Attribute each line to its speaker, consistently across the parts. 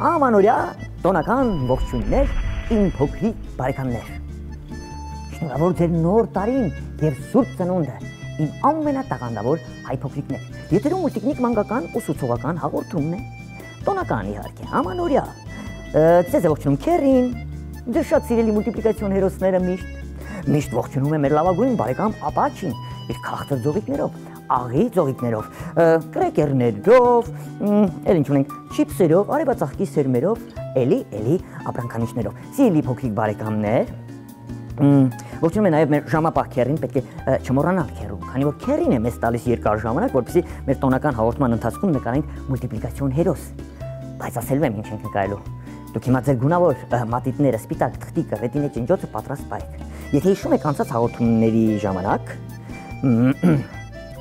Speaker 1: Ամանորյա տոնական ողջույններ, իմ փոքրիկ բարեկամներ։ Շնորհավոր ձեր նոր տարին եւ սուրբ ծնունդը, իմ ամենատաղանդավոր հայ փոքրիկներ։ Եթերում մուլտիկնիկ մանկական ուսուցողական հաղորդումն է։ Տոնական իհարկե, ամանորյա։ Ձեզ ողջունում Քերին, ձեր շատ սիրելի մուլտիպլիկացիոն հերոսները միշտ ողջունում է մեր լավագույն բարեկամ Ապաչին, իր քաղցր ձողիկներով, աղի ձողիկներով, կրեկերներով, էլ ինչ ունենք, չիպսերով, արևածաղկի սերմերով, էլի ապրանքանիշներով։ Սիրելի փոքրիկ բարեկամներ, ողջունում է նաև մեր ժամապահ Քերին, պետք է չմոռանալ Քերուն, քանի որ Քերին է մեզ տալիս երկար ժամանակ, որպեսզի մեր տոնական հաղորդման ընթացքում նկարենք մուլտիպլիկացիոն հերոս։ Բայց ասելու եմ ինչ ենք նկարելու։ Դուք հիմա ձեր գունավոր մատիտները, սպիտակ թղթիկը, ռետինե ճնջոցը պատրաստ պայք։ Եթե հիշում եք անցած հաղորդումների ժամանակ,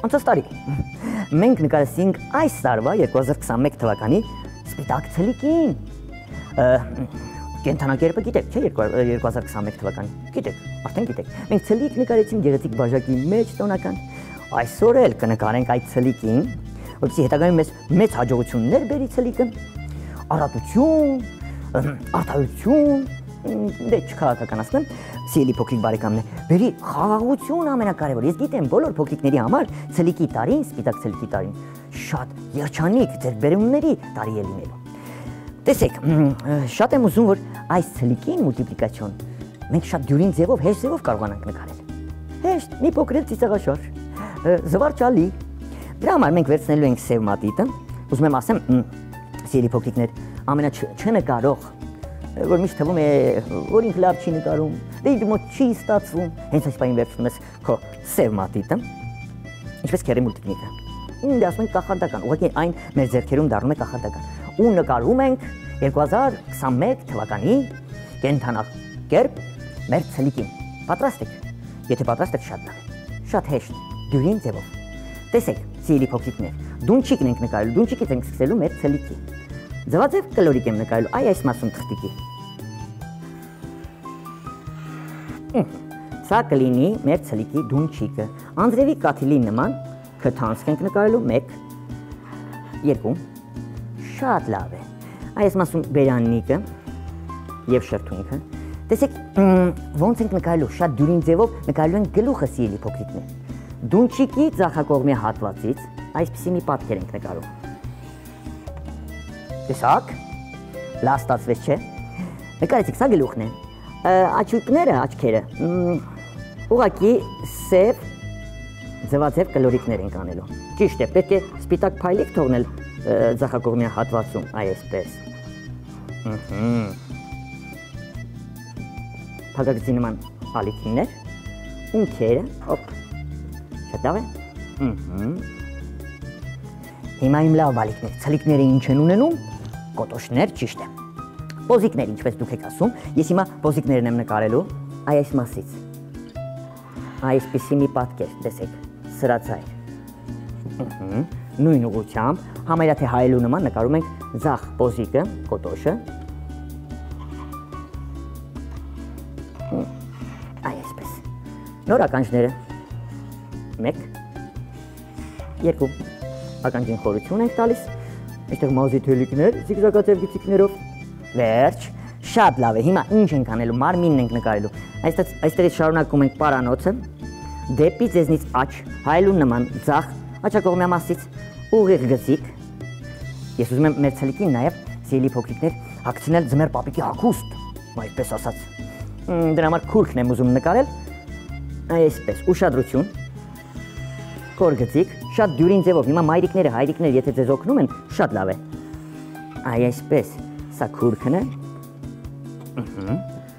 Speaker 1: անցած տարի մենք նկարեցինք այս տարվա 2021 թվականի սպիտակ ցլիկին։ Կենթանակերպը գիտեք, չէ՞, 2021 թվականի։ Գիտեք, արդեն գիտեք։ Մենք ցլիկ նկարեցինք գեղեցիկ բաժակի մեջ տոնական։ Այսօր էլ կնկարենք այդ ցլիկին, որպեսզի հետագայում մեծ հաջողություններ բերի ցլիկը։ Առատություն, արդարություն, դե չքաղաքականացնեմ, սիրելի փոքրիկ բարեկամներ, բերի խաղաղություն ամենակարևոր։ Ես գիտեմ, բոլոր փոքրիկների համար ցլիկի տարին, սպիտակ ցլիկի տարին շատ երջանիկ ձեռքբերումների տարի է լինելու։ Տեսեք, շատ եմ ուզում, որ այս ցլիկին մուլտիպլիկացիոն մենք շատ դյուրին ձևով, հեշտ ձևով կարողանանք նկարել։ Հեշտ, մի փոքր ծիծաղաշար, զվարճալի։ Դրա համար մենք վերցնելու ենք սև մատիտը, ուզում եմ ասեմ, սիրելի փոքրիկներ, ամենաչնկարող, որ միշտ թվում է, որ ինքը լավ չի նկարում, դե իր մոտ չի ստացվում, հենց այս պահին վերցնում ես քո սև մատիտը, ինչպես Քերի մուլտիկնիկը։ Դե ասում ենք կախարդական, ուղղակի այն մեր ձեռքերում դառնում է կախարդական։ Ու նկարում ենք 2021 թվականի կենթանակերպ մեր ցլիկին։ Պատրաստ եք։ Եթե պատրաստ եք, շատ լավ է։ Շատ հեշտ, դյուրին ձևով։ Տեսեք, սիրելի փոքրիկներ, դունչիկն ենք նկարելու, դունչիկից ենք սկսելու մեր ցլիկի։ Ձվաձև կլորիկ եմ նկարելու, այս մասում թղթիկի։ Սա կլինի մեր ցլիկի դունչիկը։ Անձրևի կաթիլի նման քթանցք ենք նկարելու 1, 2, շատ լավ է։ Այս մասում բերանիկը եւ շրթունքը։ Տեսեք, ոնց ենք նկարելու, շատ դյուրին ձևով նկարելու ենք գլուխը, սիրելի փոքրիկներ։ Դունչիկի ձախակողմի հատվածից այսպիսի մի պատկեր ենք նկարում։ Տեսակ, լավ ստացվեց, չէ։ Նկարեցիք, սա գլուխն է։ Աչուկները, աչքերը, ուղղակի սև ձվաձև կլորիկներ ենք անելու։ Ճիշտ է, պետք է սպիտակ փայլիկ թողնել ձախակողմի հատվածում, այսպես։ Փակագծի նման ալիքիններ, ունքերը, օպ, շատ լավ է։ Հիմա իմ լավ բալիկներ, ցլիկները ինչ են ունենում, կոտոշներ, ճիշտ է։ Պոզիկներ, ինչպես դուք եք ասում, ես հիմա պոզիկներն եմ նկարելու այս մասից։ Այսպիսի մի պատկեր, տեսեք, սրածայր։ Նույն ուղղությամբ, համարյա թե հայելու նման նկարում ենք ձախ պոզիկը, կոտոշը։ Այսպես։ Նոր ականջները։ 1, 2, ականջին խորություն ենք տալիս, այստեղ մազի թելիկներ, զիգզագաձև գծիկներով, վերջ, շատ լավ է, հիմա ինչ ենք անելու, մարմինն ենք նկարելու, այստեղից շարունակում ենք պարանոցը, դեպի ձեզնից աչ, հայելու նման, ձախ, աչակողմյա մասից, ուղիղ գծիկ, ես ուզում եմ մեր ցլիկին նաև, սիրելի փոքրիկներ, հագցնել ձմեռ պապիկի հագուստ, այդպես ասած, դրա համար քուրքն եմ ուզում նկարել, այսպես, ուշադրություն, կոր գծիկ, շատ դյուրին ձևով, հիմա մայրիկները, հայրիկները, եթե ձեզ օգնում են, շատ լավ է, այսպես, սա քուրքն է,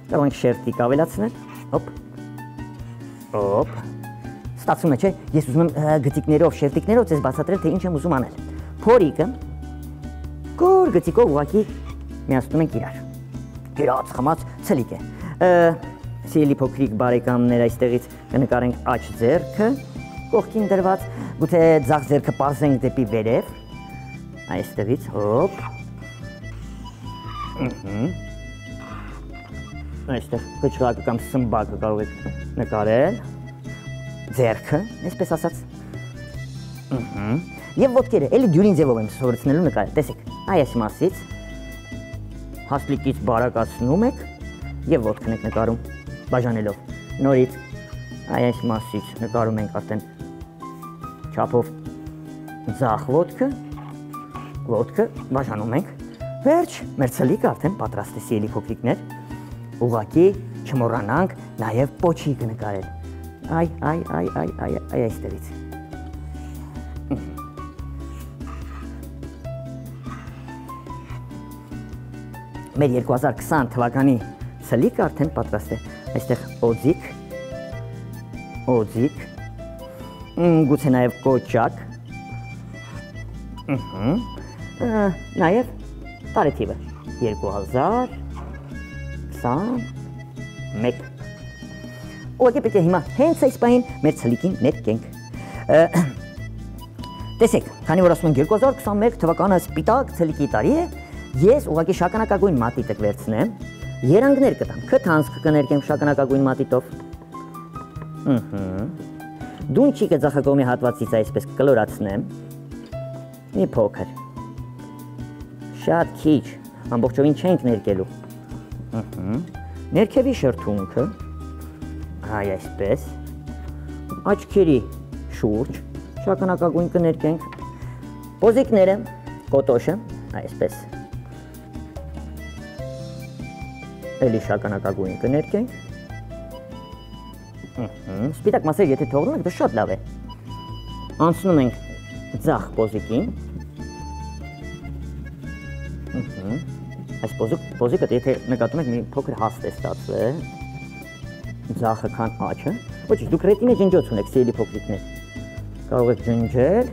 Speaker 1: կարող ենք շերտիկ ավելացնել, օպ, ստացվում է, չէ, ես ուզում եմ գծիկներով, շերտիկներով ձեզ բացատրել, թե ինչ եմ ուզում անել, փորիկը, կոր գծիկով ուղղակի միացնում ենք իրար, գերած խմած ցլիկ է։ Սիրելի փոքրիկ բարեկամներ, այստեղից կնկարենք աջ ձեռքը, կողքին դրված, գուցե ձախ ձեռքը պարզենք դեպի վերև։ Այստեղից հոպ։ Այստեղ կճղակը կամ սմբակը կարող եք նկարել։ Ձեռքը, այսպես ասած։ Եվ ոտքերը, էլի դյուրին ձևով եմ սովորեցնելու նկարել, տեսեք, այս մասից հաստլիկից բարակացնում եք և ոտքն եք նկարում, բաժանելով, նորից այս մասից նկարում ենք արդեն չափով ձախ ոտքը բաժանում ենք, վերջ, մեր ցլիկը արդեն պատրաստ է սիրելի փոքրիկներ, ուղղակի չմոռանանք նաև պոչիկը նկարել, այստեղից։ Մեր 2020 թվականի ցլիկը արդեն պատրաստ է, այստեղ օձիկ, գուցե նաև կոճակ, նաև տարեթիվը 2021։ Ուղղակի պետք է հիմա հենց այս պահին մեր ցլիկին ներկենք։ Տեսեք, քանի որ ասում են 2021 թվականը սպիտակ ցլիկի տարի է, ես ուղղակի շագանակագույն մատիտը կվերցնեմ, երանգներ կտամ, քթանցք կներկեմ շագանակագույն մատիտով։ Դունչիկը ձախակողմի հատվածից այսպես կլորացնեմ, մի փոքր, շատ քիչ, ամբողջովին չենք ներկելու, ներքևի շրթունքը, այսպես, աչքերի շուրջ, շագանակագույն կներկենք, պոզիկները, կոտոշը, այսպես, էլի շագանակագույն կներկենք, սպիտակ մասերը եթե թողնում ենք, դա շատ լավ է, անցնում ենք ձախ պոզիկին, այս պոզիկը եթե նկատում եք մի փոքր հաստ է ստացվել, ձախը քան աչը, ոչինչ, դուք ռետինե ջնջոց ունեք սիրելի փոքրիկներ, կարող եք ջնջել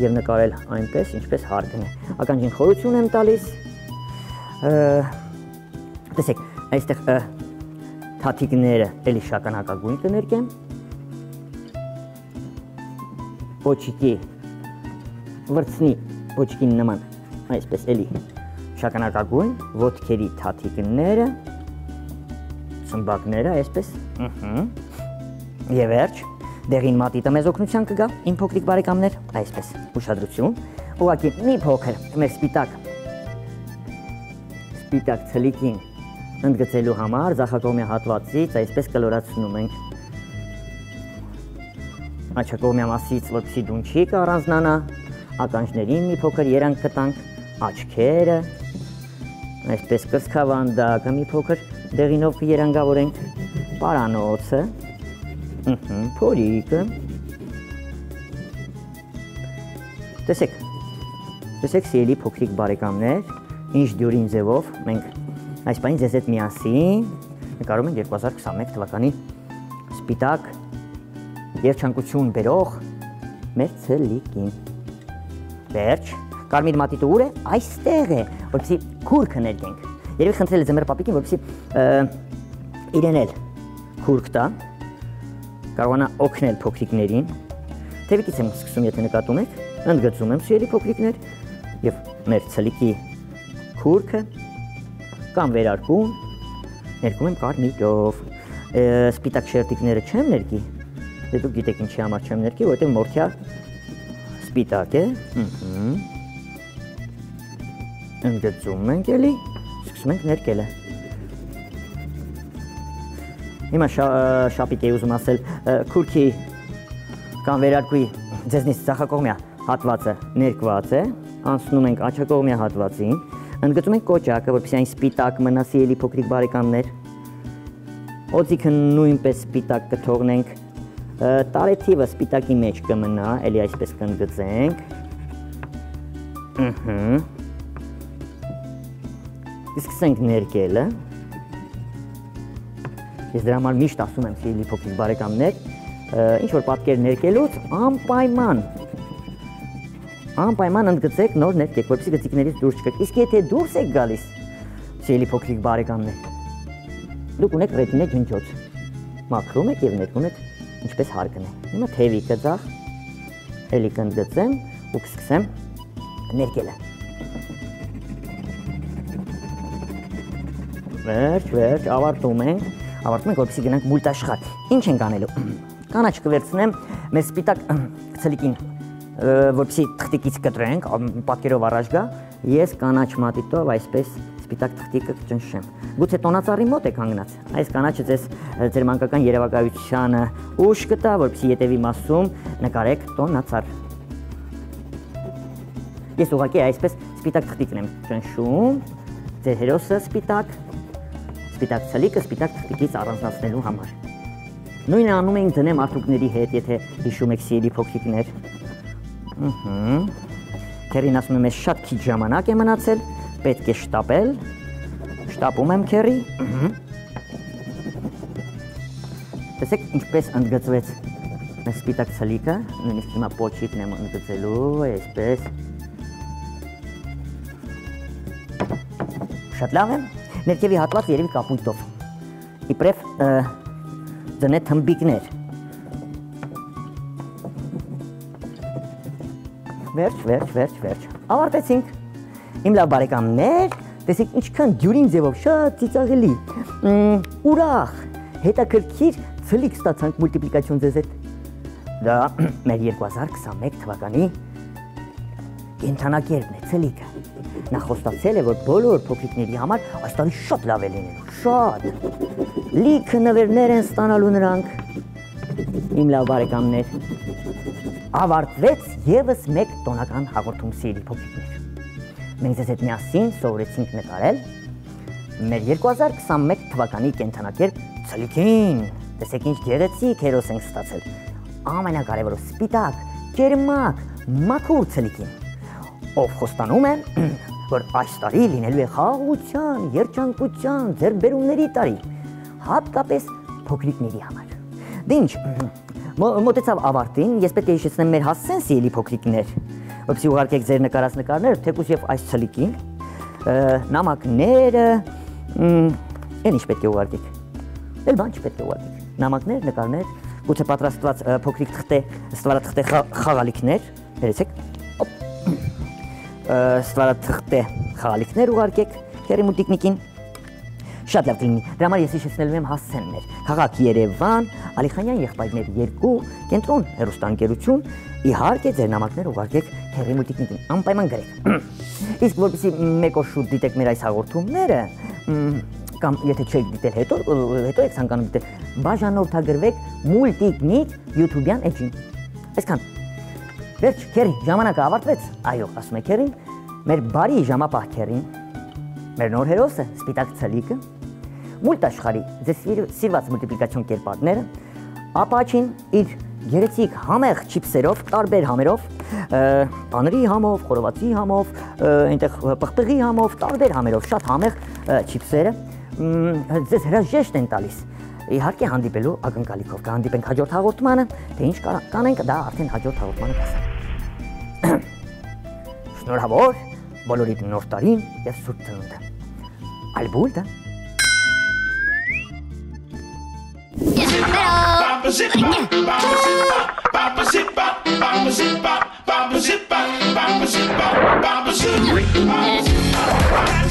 Speaker 1: և նկարել այնպես, ինչպես հարկն է, ականջին խորություն եմ տալիս, տեսեք, այստեղ թաթիկները էլի շագանակագույն կներկեմ, պոչիկի վրցնի պոչիկին նման, այսպես էլի շագանակագույն, ոտքերի թաթիկները, սմբակները, այսպես, և վերջ, դեղին մատիտը մեզ օգնության կգա, իմ փոքրիկ բարեկամներ, այսպես, ուշադրություն, ուղղակի մի փոքր մեր սպիտակ ցլիկին ընդգծելու համար ձախակողմի հատվածից այսպես կլորացնում ենք աչակողմյա մասից, որպեսզի դունչիկը առանձնանա, ականջներին մի փոքր երանգ կտանք, աչքերը, այսպես կրծքավանդակը մի փոքր դեղինով կերանգավորենք, պարանոցը, փորիկը, տեսեք սիրելի փոքրիկ բարեկամներ, ինչ դյուրին ձևով մենք այս պահին ձեզ հետ միասին նկարում ենք 2021 թվականի սպիտակ երջանկություն բերող մեր ցլիկին։ Վերջ, կարմիր մատիտը ուր է, այստեղ է, որպեսզի քուրքը ներկենք։ Երևի խնդրել է ձմեռ պապիկին, որպեսզի իրեն էլ քուրք տա, կարողանա օգնել փոքրիկներին։ Թևիկից եմ սկսում, եթե նկատում եք, ընդգծում եմ սիրելի փոքրիկներ և մեր ցլիկի քուրքը կամ վերարկուն, ներկում եմ կարմիրով, սպիտակ շերտիկները չեմ ներկի, դուք գիտեք ինչի համար չեմ ներկի, որովհետև մորթյա սպիտակ է, ընդգծում ենք էլի, սկսում ենք ներկելը։ Հիմա շապիկ էի ուզում ասել, քուրքի կամ վերարկուի ձեզնից ձախակողմյա հատվածը ներկված է, անցնում ենք աջակողմյա հատվածին, ընդգծում ենք կոճակը, որպեսզի այն սպիտակ մնա սիրելի փոքրիկ բարեկամներ, օձիքը նույնպես սպիտակ կթողնենք, տարեթիվը սպիտակի մեջ կմնա, էլի այսպես կընդգծենք, Սկսենք ներկելը, ես դրա համար միշտ ասում եմ սիրելի փոքրիկ բարեկամներ, ինչ-որ պատկեր ներկելուց անպայման ընդգծեք նոր ներկեք, որպեսզի գծիկներից դուրս չգաք, իսկ եթե դուրս եք գալիս, Սիրելի փոքրիկ բարեկամներ, դուք ունեք ռետինե ջնջոց, մաքրում եք և ներկում եք ինչպես հարկն է։ Հիմա թևի կձախ, էլի կընդգծեմ ու կսկսեմ ներկելը։ Վերջ, ավարտում ենք, որպեսզի գնանք մուլտաշխատ։ Ինչ ենք անելու։ Կանաչ կվերցնեմ մեր սպիտակ ցլիկին, որպեսզի թղթիկից կտրենք, պատկերով առաջ գա, ես կանաչ մատիտով այսպես սպիտակ թղթիկը կճնշեմ։ Գուցե տոնածառի մոտ եք հանգնած, այս կանաչը ձեր մանկական երևակայությանը ուժ կտա, որպեսզի ետևի մասում նկարեք տոնածառ։ Ես ուղղակի այսպես սպիտակ թղթիկն եմ ճնշում, ձեր հերոսը սպիտակ ցլիկը սպիտակ թղթիկից առանձնացնելու համար։ Նույնը անում ենք դնեմ արթուկների հետ, եթե հիշում եք սիրելի փոքրիկներ։ Քերին ասում եմ, ես շատ քիչ ժամանակ է մնացել, պետք է շտապել, շտապում եմ քերի։ Տեսեք ինչպես ընդգծվեց մեր սպիտակ ցլիկը, նույնիսկ հիմա պոչիկն եմ ընդգծելու, այսպես։ Շատ լավ է, ներքևի հատված երևի կապույտով, իբրև ձնե թմբիկներ։ Վերջ, ավարտեցինք։ Իմ լավ բարեկամներ, տեսեք ինչքան դյուրին ձևով, շատ ծիծաղելի, ուրախ, հետաքրքիր ցլիկ ստացանք մուլտիպլիկացիոն ձեզ հետ։ Դա մեր 2021 թվականի կենդանակերպն է, ցլիկը։ Նա խոստացել է, որ բոլոր փոքրիկների համար այս տարի շատ լավ է լինելու, շատ։ Լիքը նվերներ են ստանալու նրանք։ Իմ լավ բարեկամներ, ավարտվեց ևս մեկ տոնական հաղորդում սիրելի փոքրիկներ։ Մենք ձեզ հետ միասին սովորեցինք նկարել մեր 2021 թվականի կենդանակերպ ցլիկին։ Տեսեք ինչ գեղեցիկ հերոս ենք ստացել։ Ամենակարևորը սպիտակ, ջերմակ, մաքուր ցլիկին, ով խոստանում է, որ այս տարի լինելու է խաղաղության, երջանկության, ձեռքբերումների տարի, հատկապես փոքրիկների համար։ Դե ինչ, մոտեցավ ավարտին, ես պետք է հիշեցնեմ մեր հասցեն սիրելի փոքրիկներ, որպեսզի ուղարկեք ձեր նկարած նկարները, թեկուզ եւ այս ցլիկին, նամակները, այն ինչ պետք է ուղարկեք։ Էլ բան չպետք է ուղարկեք։ Նամակներ, նկարներ, գուցե պատրաստված փոքրիկ թղթե, ստվարաթղթե խաղալիքներ, ներեցեք։ Ստվարաթղթե խաղալիքներ ուղարկեք քերիմուտիկնիկին։ Շատ լավ կլինի։ Դրա համար ես հիշեցնելու եմ հասցեններ։ Քաղաք Երևան, Ալիխանյան եղբայրներ 2, կենտրոն հեռուստաընկերություն, իհարկե ձեր նամակները ուղարկեք քերիմուտիկնիկին, անպայման գրեք։ Իսկ որպեսզի մեկ օր շուտ դիտեք մեր այս հաղորդումները, կամ եթե չեք դիտել հետո եք ցանկանում դիտել, բաժանորդագրվեք Մուլտիկնիկ YouTube-յան էջին։ Այսքան։ Վերջ, քերի, ժամանակը ավարտվեց, այո, ասում է քերին, մեր բարի ժամապահ քերին, մեր նոր հերոսը, սպիտակ ցլիկը, մուլտաշխարհի ձեր սիրված մուլտիպլիկացիոն կերպարները, ապաչին իր գեղեցիկ համեղ չիպսերով, տարբեր համերով, բանրի համով, խորովածի համով, այնտեղ պղպղի համով, տարբեր համերով, շատ համեղ չիպսերը ձեզ հրաժեշտ են տալիս։ Իհարկե հանդիպելու ակնկալիքով կհանդիպենք հաջորդ հաղորդմանը, թե ինչ կանենք, դա արդեն հաջորդ հաղորդմանը կասենք։ Շնորհավոր, բոլորիդ նոր տարին եւ սուրբ ծնունդը։ Ալբուլտը։ Hello.